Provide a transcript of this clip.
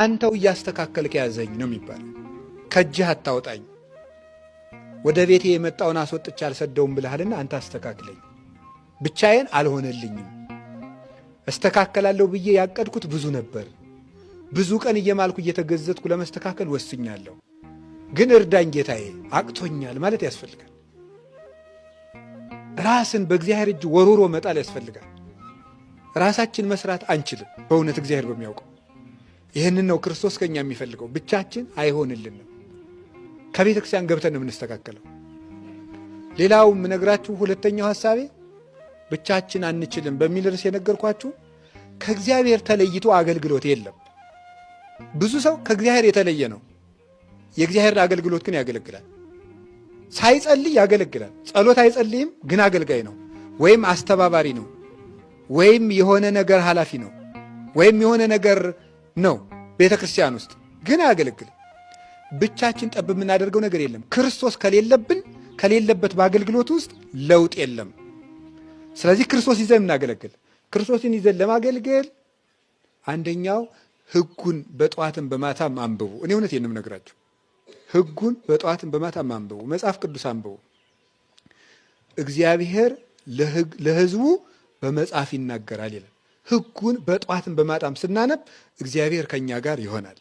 አንተው እያስተካከልክ ያዘኝ ነው የሚባለው። ከእጅህ አታውጣኝ፣ ወደ ቤቴ የመጣውን አስወጥቼ አልሰደውም ብለሃልና አንተ አስተካክለኝ። ብቻዬን አልሆነልኝም። እስተካከላለሁ ብዬ ያቀድኩት ብዙ ነበር። ብዙ ቀን እየማልኩ እየተገዘትኩ ለመስተካከል ወስኛለሁ። ግን እርዳኝ ጌታዬ፣ አቅቶኛል ማለት ያስፈልጋል። ራስን በእግዚአብሔር እጅ ወሮሮ መጣል ያስፈልጋል። ራሳችን መስራት አንችልም። በእውነት እግዚአብሔር በሚያውቀው ይህንን ነው ክርስቶስ ከኛ የሚፈልገው። ብቻችን አይሆንልንም። ከቤተ ክርስቲያን ገብተን ነው የምንስተካከለው። ሌላው የምነግራችሁ ሁለተኛው ሐሳቤ ብቻችን አንችልም በሚል ርዕስ የነገርኳችሁ ከእግዚአብሔር ተለይቶ አገልግሎት የለም። ብዙ ሰው ከእግዚአብሔር የተለየ ነው። የእግዚአብሔርን አገልግሎት ግን ያገለግላል። ሳይጸልይ ያገለግላል። ጸሎት አይጸልይም፣ ግን አገልጋይ ነው፣ ወይም አስተባባሪ ነው፣ ወይም የሆነ ነገር ኃላፊ ነው፣ ወይም የሆነ ነገር ነው ቤተ ክርስቲያን ውስጥ ግን አያገለግልም። ብቻችን ጠብ የምናደርገው ነገር የለም። ክርስቶስ ከሌለበት በአገልግሎት ውስጥ ለውጥ የለም። ስለዚህ ክርስቶስ ይዘን የምናገለግል፣ ክርስቶስን ይዘን ለማገልገል አንደኛው ሕጉን በጠዋትም በማታም አንብቡ። እኔ እውነቴን ነው የምነግራችሁ። ሕጉን በጠዋትም በማታም አንብቡ። መጽሐፍ ቅዱስ አንብቡ። እግዚአብሔር ለሕዝቡ በመጽሐፍ ይናገራል ይላል። ሕጉን በጠዋትም በማታም ስናነብ እግዚአብሔር ከኛ ጋር ይሆናል።